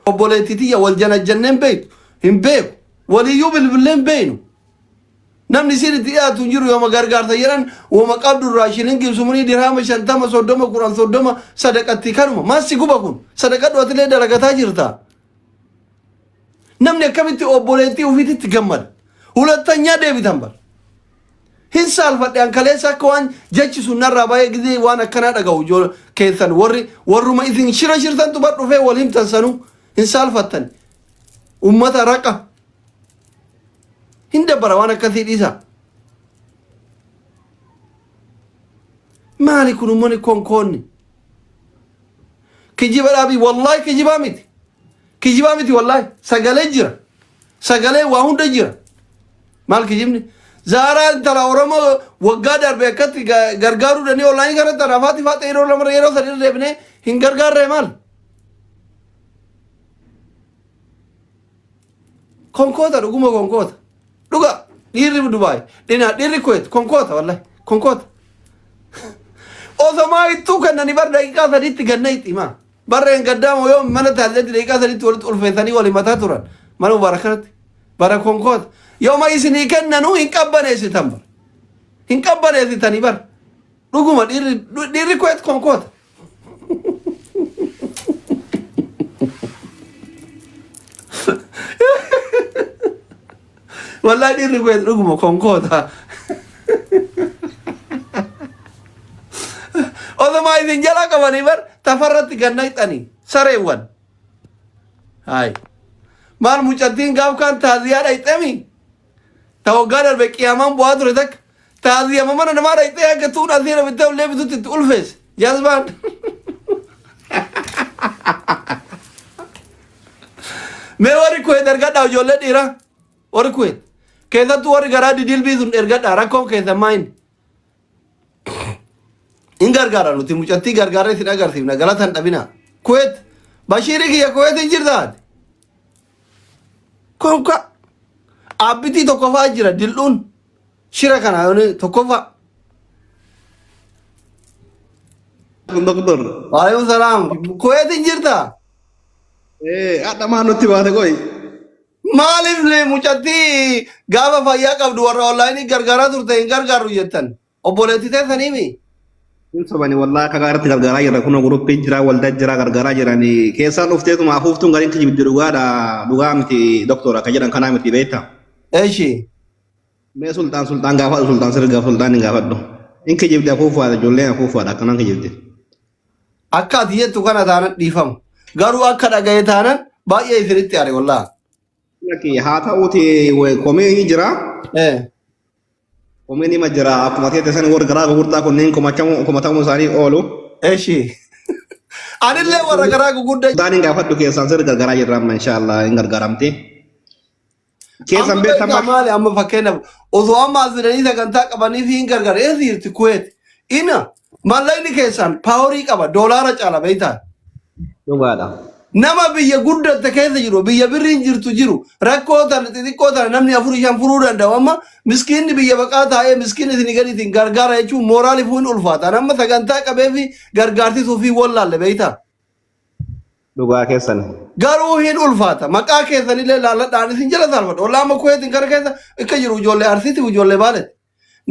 obboleettiitii wal janajjanneen beektu hin beeku waliyyuu bilbileen beeynu namni sirriitti dhiyaatu hin jiru yooma gargaarsa jedhan wooma qabdu irraa shilin gibsumanii dirhama 50 30 10 30 sadaqatti kanuma maassi guba kun sadaqadhu atilee dalagataa jirta namni akkamitti obboleettii ufiititti gammada hulattanyaa deebitan bar hin saalfadhe ankaleessa akka waan jechi sunnarraa baay'ee gizee waan akkanaa dhaga'u ijoo keessan warruma isin shira shirtantu bar dhufee wal himtan sanuu hin saalfattan ummata raqa hin dabbara waan akkasii dhiisa maali kun ummani konkoonni kijiba dhaabii wallaahi kijibaa miti wallaahi sagalee jira sagalee waa hunda jira maal kijibni zaaraa intala oromoo waggaa darbe akkatti gargaaruu dhanii ollaanii kanatti anafaati faata yeroo lamara yeroo sadii deebinee hin gargaarree maal konkoota dhuguma konkoota dhuga dhiirri Dubaay dhiirri Kuwait konkoota wallahi konkoota osomaa ittuu kannani bar daqiiqaa sadiitti ganna itti maa barreen gaddaamo yoo mana taalletti daqiiqaa sadiitti walitti ulfeessanii wali mataa turan mana mubarakanatti bara konkoota yooma isinii kennanuu hin qabbaneessitan bar hin qabbaneessitanii bar dhuguma dhiirri Kuwait konkoota wallahi dhiirri Kuwait dhuguma konkoota ozomaa isin jala qabanii bar tafarratti ganna hixanii sareewwan hay maal mucattiin gaaf kan taaziyaa dhayxemi ta waggaa darbe qiyaamaan bu'aa ture takka taaziyama mana namaa dhayxee akka tuun asiira bittee ullee bitutti itti ulfeesse jazbaan mee warri Kuwait ergadhaa ijoollee dhiiraa warri Kuwait keessattuu warri garaa didilbii sun ergadhaa rakkoon keessa maayin in gargaara nuti mucattii gargaaree isin agarsiifna galatan dhabina Kuwait bashiiri kiyya Kuwait hin jirtaati konka abbitii tokkoffaa jira dil'uun shira kana tokkoffaa Doktor. waalaikum salaam Kuwait hin jirtaa Ada maa nutti baate koi. maaliif le mucattii gaafa fayyaa qabdu warra onlaayinii gargaaraa turte hin gargaaru jettan obboleettii teessaniimi Insobani wallahi kagaaratti gargaaraa jira kun guruppii jira waldaa jira gargaaraa jirani keessaan dhufteetuma afuuftuun gariin kijibdi dhugaa miti doktora akka jedhan kanaa miti beekta. eeshi Mee sultaan gaafadhu sultaan sirga sultaan hin gaafadhu. In kijibdi afuufaadha ijoolleen afuufaadha akkanaan kijibdi. akka ati jettu kana taanan dhiifamu garuu akka dhagaye taanan baay'ee isinitti aare wallaa Haa ta'uuti komee jira. Komeen ima jira akkuma ta'e san warra garaa gurgurtaa kunneen komatamuu isaanii oolu. eeshi anillee warra garaa gurguddaa Sultaan hin gaafadhu keessaan sirri gargaaraa jirra amma inshaallah hin gargaaramte. Keessan beekama. maali amma fakkeenyaaf osoo amma asiranii sagantaa qabanii fi hin gargaara eessi jirti Kuwait ina mallayni keessaan paaworii qaba doolaara caala beektaa Dhugaadha. nama biyya guddatte keessa jiru biyya birriin jirtu jiru rakkoo tan xixiqqoo tan namni 4-5 furuu danda'u amma miskiinni biyya baqaa taa'ee miskiin isin gadiitiin gargaara jechuun mooraaliif hin ulfaata amma sagantaa qabee fi gargaartisuu fi wallaalle beektaa Dhugaa keessan. garuu hin ulfaata maqaa keessanillee laalladhaan isin jala saalfadha wallaa amma Kuweetiin gara keessa akka jiru ijoollee arsiitiif ijoollee baaletti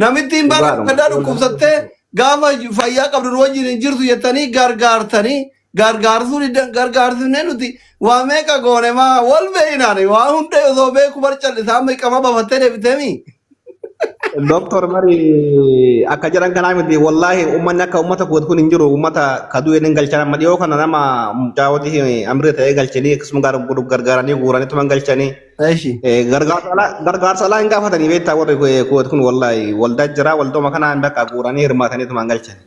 namittiin bara gaddaa dhukkubsattee gaafa fayyaa qabdu wajjin hin jirtu jettanii gargaartanii gargaarsifne nuti waa meeqa goone maa wal beeynaani waa hunda osoo beeku bar callisaa amma iqama bafattee deebitemi Doktor Mari akka jedhan kanaa miti wallahi ummanni akka ummata Kuwait kun hin jiru ummata kaduu hin galchan amma dhiyoo kana nama mucaawati amri ta'ee galchanii akkasuma gargaaranii guuranii tuman galchanii eeshi gargaarsa alaa hin gaafatanii beektaa warri Kuwait kun wallahi waldaa jira waldooma kanaan bakka guuranii hirmaatanii tuman galchanii.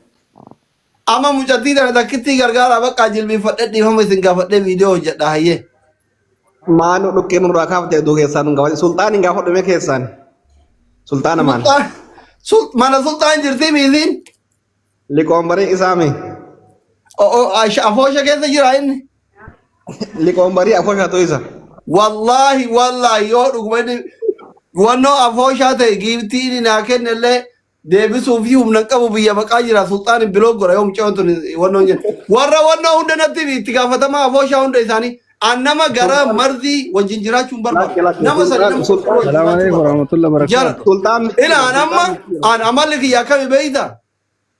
amma mucattii tana takkittii gargaara bakka jilbiifadhe dhiifama isin gaafadhe viidiyoo hojjedha hayyee Maanu dhukkee nurraa kaafate duu keessaan hin gaafate sultaan hin gaafadhume keessaan. Sultaana maal? mana sultaan jirti miisiin Liqoon barii isaami. afoosha keessa jira inni Liqoon barii afooshaatu isa. wallahi yoo dhuguma inni wannoo afooshaa ta'e giiftiin naa kennellee deebisuu fi humna qabu biyya baqaa jira sultaan biloo gora yoo mucaan tun wannoo jenna warra wannoo hunda natti itti gaafatamaa afooshaa hunda isaanii annama gara mardi wajjin jiraachuun barbaadu. Nama sadi nama السلام عليكم ورحمة الله وبركاته. jaalatu. Sultan Ila anamma an amalli kiyya akkami beeyta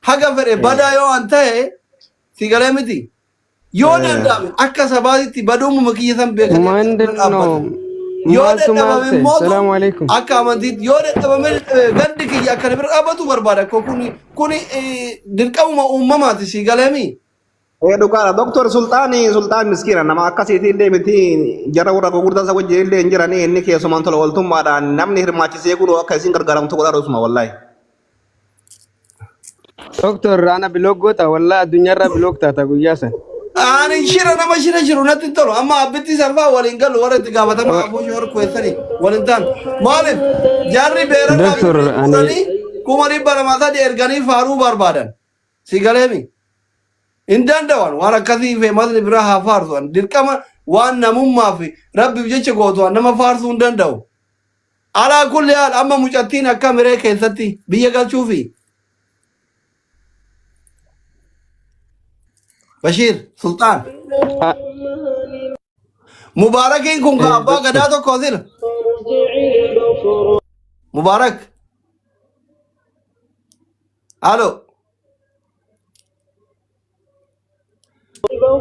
haga fedhe badaa yoo an ta'e si galee miti. Yoo danda'ame akka sabaatitti baduumuma kiyya san beekanii Mandino. yoo Maaltu dadhabame maalse? immoo Salaamu alaikum. akka amantiitti yoo dadhabame gandi kiyya akkana bira dhaabatu barbaada. Kuni dirqamuma uumamaati si galeemi. Dhugaadha. Doktor Sultaan miskiina nama akkasiitii illee miti jara warra gurgurtaa isa wajjin illee hin jiranii inni keessumaan tola waltummaadhaan namni hirmaachisee kun akka isin gargaaramtu godhaa dhusuma wallahi. Doktor ana biloog goota wallaa addunyaarraa biloog taata guyyaa san. Ani shira nama shira jiru natti tolu amma abbitti sarfaa waliin galu warra itti gaafatama abbooshii warra kuweessanii waliin ta'an maaliif jaarri beera Doktor, ani- kuma dhibba lamaa sadii erganii faaruu barbaadan si galeemi hin danda'an waan akkasii feemasni biraa haa faarsuan dirqama waan namummaa fi rabbiif jecha gootuwan nama faarsuu hin danda'u alaa kulli haal amma mucattiin akka miree keessatti biyya galchuufi Bashir Sultaan Ah, Mubarakin kun ka abbaa gadaa tokko sila. Mubarak. Halo.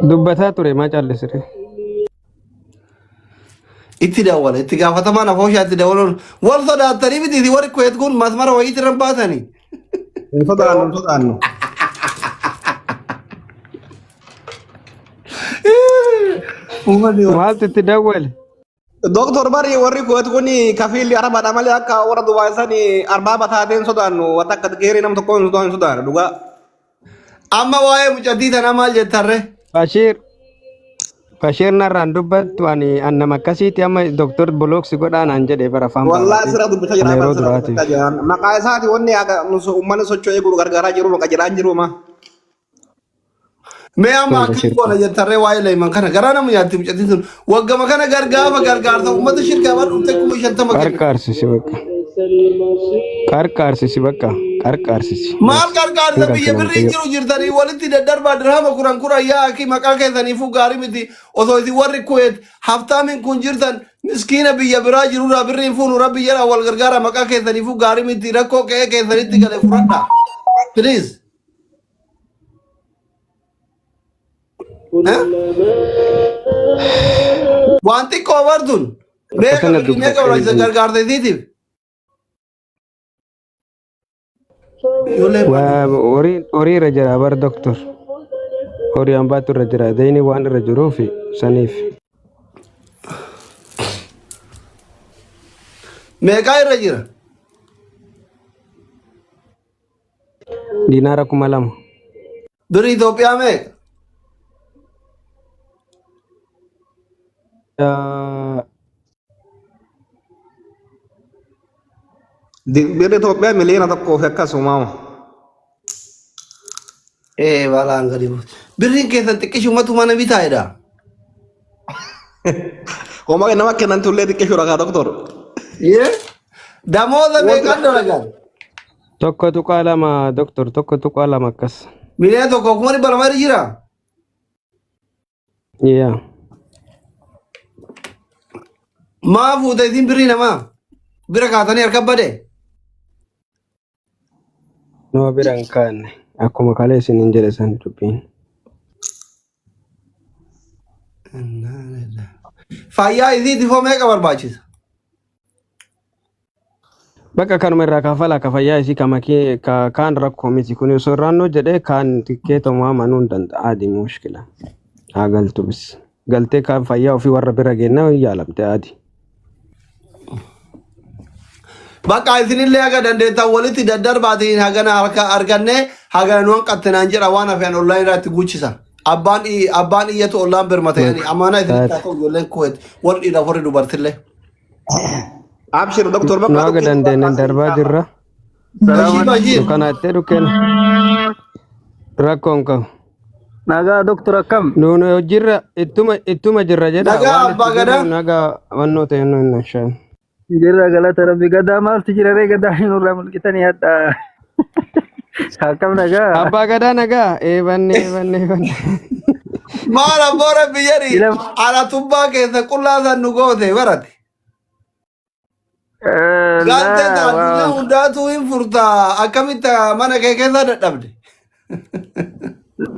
dubbataa ture maa caallisire. Itti dawwala itti gaafatamaan afooshaa itti dawwaluun wal sodaattanii miti warri kuweet kun masmara wayiitti irra baasanii. Hin sodaannu. Maaltu itti dawwale? Doktor bari warri kuwet kun kafiilli arabaadha malee akka warra Dubaay sanii arbaaba taateen sodaannu wata akka geerii nam tokko hin sodaannu dhugaa. Amma waa'ee mucattii tanaa maal jettarre? Bashir narraan dubbattu ani annama akkasiiti amma Doktor Bolooksi godhaanaan jedhee bara afaan Wallahi sira dubbisa jira yeroo afaan sira duraati. dubbisa jira. Maqaa isaati wanni uummanni socho'ee guru gargaaraa jiru maqaa jiraan jiru ma. Mee amma Bashir. akka goona jettarre waa'ee leeman kana garaa nama nyaatti mucattiin sun waggama kana gargaarsa uummata shirkaa waan dhufte kuma shantama kenna. Qarqaarsisi bakka. Qarqaarsisi bakka. Qarqaarsisi. Maal gargaarsa biyya birrii jiru jirtanii walitti daddarbaa dirhama kuran yaa maqaa keessaniifuu gaarii miti osoo isin warri kuweet haftaamin kun jirtan miskiina biyya biraa jirurraa birriin fuunu rabbi jedha wal gargaara maqaa keessaniifuu gaarii miti rakkoo qe'ee keessanitti gale fudhadha. Please. Waan xiqqoo bartuun meeqa barbaachisa gargaarsa isiitiif. Horii irra jira bar Doktor. Horii hambaatu irra jira. Dayni waan irra jiruufi saniif. Meeqaa irra jira? Diinaara 2,000. Birri Itoophiyaa meeqa? Birri Itoophiyaa miliyoona tokkoo fi akkasuma. Balaan gadi buute. Birriin keessan xiqqishumatu mana bitaa'edha. Homa nama kennan tullee xiqqishuu ragaa doktor. Damooza meeqaan dalagan? Tokko tuqaa lama Doktor. Tokko tuqaa lama akkas. Miliyoona tokko kuma dhibba lamaa jira. Yaa. Maa fuute isin birrii namaa? Bira kaatanii harka bade? Nama bira hin kaanne. Akkuma kalee isiniin jedhe san dubbiin. Fayyaa isiitiif hoo meeqa barbaachisa? Bakka kanuma irraa kaafala akka fayyaa isii kaan rakkoo miti kun osoo irraannoo jedhee kaan xiqqeetuma amanuu hin danda'a adii mushkila. Haa galtu bis. Galtee kaan fayyaa ofii warra bira geennaa yaalamte adii. Bakka isinillee haga dandeettan walitti daddarbaatiin hagana harka arganne hagana nuwan qattinaan jedha waan hafeen online irratti guuchisan. Abbaan iyyatu ollaan birmatanii amaanaa isinitti haa ta'u ijoolleen kuweet warri dhiiraaf warri dubartillee. Abshir doktor bakka. Naga dandeenye darbaa jirra. Bashir. Kana ittee dhukkeen rakkoon qabu. Nagaa doktor akkam? Nuuni hojirra ittuma jirra jedha. Nagaa abbaa gadaa. Nagaa wannoo ta'e nu hin shaan. Jirra galata rabbi gadaa maaltu jira ree gadaa nurraa mul'isanii hadha. Akkam nagaa? Abbaa gadaa nagaa. Banne. Maal abboora biyyari Ilama. ala tubbaa keessa qullaasan nu goote barate. Gaalte La taatile wa hundaatu hin furtaa akkamitti mana kee keessa dadhabde.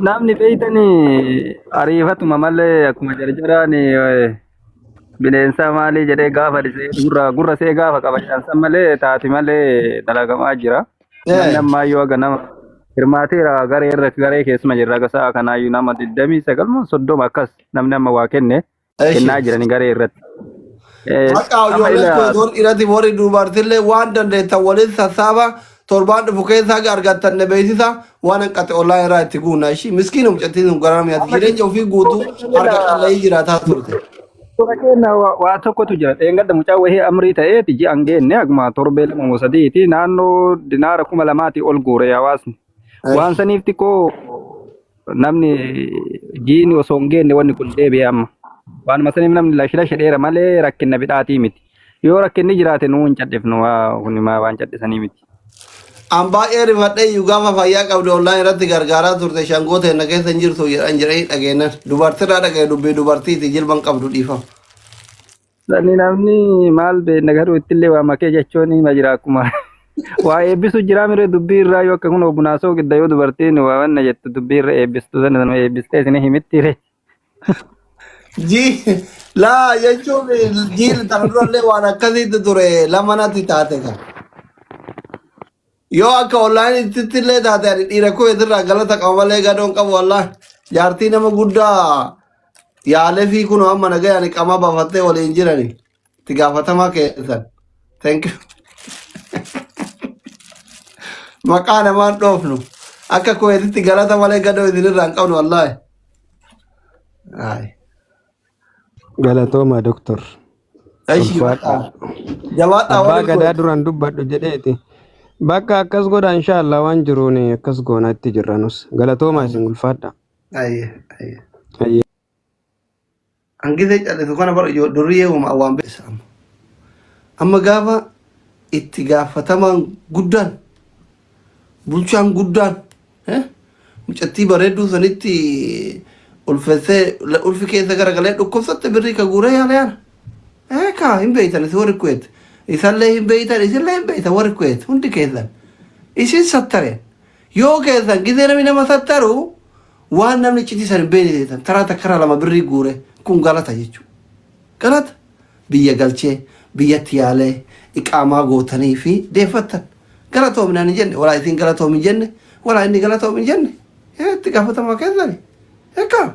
namni beeytani ariifatuma malee akkuma jarjaraani bineensa maalii jedhee gaafa dhisee gurra see gaafa qabachaansan malee taati malee dalagamaa jira. Namni ammayyuu aga nama hirmaateera garee keessuma jirra gasaa kanaayyuu nama 29 akkas namni amma waa kenne kennaa jirani garee irratti. Maqaa ijoollee kootoon irratti warri dubartillee waan dandeettan waliin sassaaba torbaan dhufu keessaa argattan beeksisa waan hanqate ollaa irraa itti guunna ishii miskiin mucattiin sun gara namiyaati jireenya ofii guutuu harka qallayii jiraataa turte. Suura keenya waa tokkotu jira. Dheengadda mucaa wahii amrii ta'eeti ji'an geenne akkuma torbee 2-3 naannoo dinaara 2,000 ol guure hawaasni. Waan saniif xiqqoo namni jiini osoo hin geenne wanni kun deebi'ee amma. Waanuma saniif namni lashi dheera malee rakkina bidhaatii miti. Yoo rakkinni jiraate nuu hin cadhifnu kun waan cadhisanii miti. An baay'ee rifadhee iyyuu gaafa fayyaa qabdu ollaan irratti gargaaraa turte shangoo teenna keessa hin jirtu jedhan jedhanii dhageennan dubartirraa dhaga'e dubbii dubartiiti jilban qabdu dhiifama. Sani namni maal beekna garuu ittillee waa makee jechuun hima jira akkuma waa eebbisu jira miree dubbii irraa yoo akka kun obunaasoo gidda yoo dubartiin waa wanna jettu dubbii irra eebbistu sana eebbistee isin himitti ree. Laa jechuun jiil tana durallee waan akkasitti ture lamanatti taate kan. Yoo akka online itti illee taate ani dhiira koo irraa galata qaba malee gadoon qabu wallaahi jaartii nama guddaa yaalee fi kun amma nagaa ani qamaa baafattee waliin jirani itti gaafatamaa keessan. Thank you. Maqaa namaan dhoofnu akka koweetitti galata malee gadoo isinirraa hin qabnu wallaahi. Galatooma doktor. Jabaadhaa Abbaa waliin gadaa duraan dubbadhu jedheeti. Bakka akkas godha inshaallah waan jiruun akkas goonatti jirranus galatooma isin ulfaadha. Ayyee. Hangisee callisu kana bara durriyyee waan beessa amma. Amma gaafa itti gaafatamaan guddaan bulchaan guddaan mucattii bareedduu sanitti ulfeessee ulfi keessa garagalee dhukkubsatte birrii ka guuree yaala yaala. Kaa hin beeytan isi warri kuweet. Isallee hin beeytan isillee hin beeytan warri kuweet hundi keessan. Isin sattareen. Yoo keessan gisee namni nama sattaru waan namni citiisan hin beeytan taraa takkara lama birrii guure kun galata jechuudha. Galata biyya galchee biyyatti yaalee iqaamaa gootanii fi deeffattan. Galatoominaan hin jenne walaa isin galatoomin jenne walaa inni galatoomin jenne itti gaafatamaa keessani. Eka.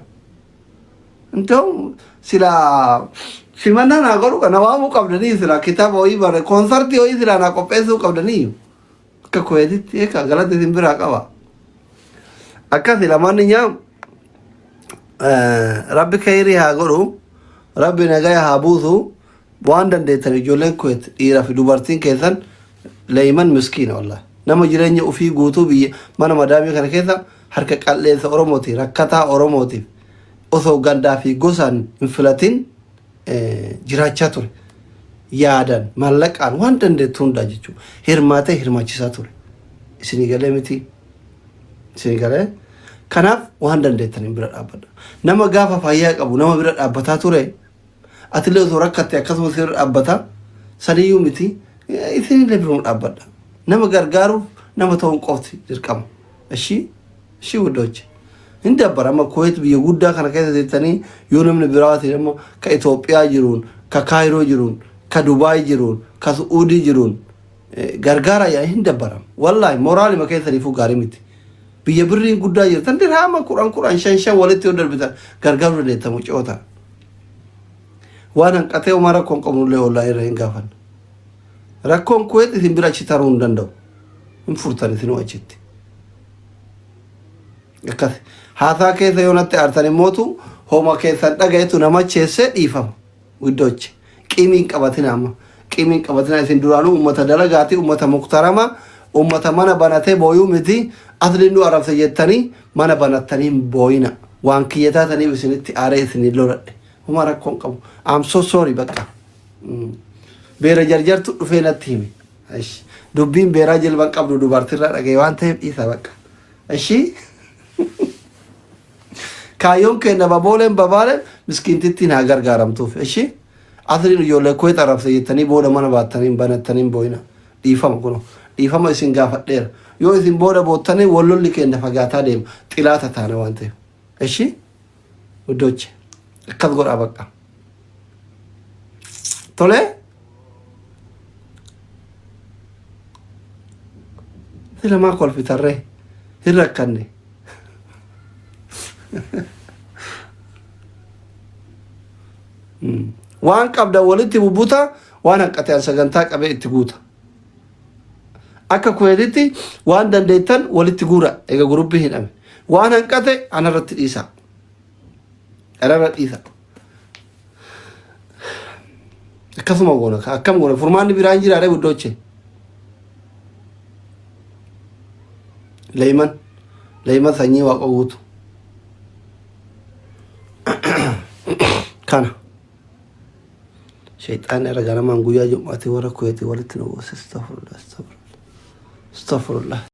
Então, sila simana na goru kana waamu qabdanii sila kitaaba ho'i bare konsartii ho'i sila na qopheessuu qabdanii akka koyeetitti eka galata isin biraa qaba. Akka sila manni nyaam rabbi khayrii haa godhu rabbi nagaya haa buusu waan dandeettan ijoolleen koyeet dhiiraa fi dubartiin keessan leeyman miskiina wallahi nama jireenya ofii guutuu biyya mana madaamii kana keessa harka qalleessa Oromooti rakkataa Oromootiif osoo gandaa fi gosaan hin filatin jiraachaa ture yaadan mallaqaan waan dandeettu hundaa jechuudha hirmaatee hirmaachisaa ture isinii galee miti isinii galee kanaaf waan dandeettaniin bira dhaabbadha nama gaafa fayyaa qabu nama bira dhaabbataa ture atillee osoo rakkatte akkasumas bira dhaabbata saniyyuu miti isinillee bira dhaabbadha nama gargaaruuf nama ta'uun qofti dirqama ishii wuddooche hin dabbara amma kuweet biyya guddaa kana keessa jettanii yoo namni biraati amma ka Itoophiyaa jiruun ka Kaayiroo jiruun ka Dubaay jiruun ka Su'uudii jiruun gargaara yaa hin dabbaram wallaahi moraalima keessaniifuu gaarii miti biyya birriin guddaa jirtan dirhama 10,000 walitti yoo darbitan gargaaruu dandeettamu coota waan hanqatee uma rakkoon qabnullee wallaahi irra hin gaafan rakkoon kuweet isin bira achi taruu hin danda'u hin furtan isinuu achitti. Akkas haasaa keessa yoo natti aartanii mootu hooma keessan dhagayetu nama cheessee dhiifama widdooche qimiin qabatina amma qimiin qabatina isin duraanuu ummata dalagaati ummata muktarama ummata mana banatee booyuu miti asliin arabsa jettanii mana banattanii booyina waan kiyyataataniif isinitti aaree isinii loladhe homa rakkoon qabu I'm so sorry bakka beera jarjartu dhufee natti hime dubbiin beeraa jilban qabdu dubartirraa dhagaye waan ta'eef dhiisa bakka ashii kaayyoon keenya babooleen babaalen miskiintitti naa gargaaramtuuf ishii asriin ijoollee koo xarabse jettanii booda mana baattanii banattanii booyina dhiifama kuno dhiifama isin gaafadheera yoo isin booda boottanii wallolli keenya fagaataa deema xilaata taana waan ta'eef ishii uddoche akkas godhaa bakka tolee Ilamaa kolfitarree hin rakkanne. Waan qabda walitti bubbuta waan hanqateen sagantaa qabee itti guuta. Akka kuweetitti waan dandeettan walitti guura eega gurubbii hidhame. Waan hanqate anarratti dhiisa. Anarra dhiisa. Akkasuma goona akkam goona furmaanni biraan jiraadhe guddooche. Leeyman sanyii waaqa guutu kana shayxaan irra ganamaan guyyaa jum'aatti warra kuweetii walitti nu goose astagfirullah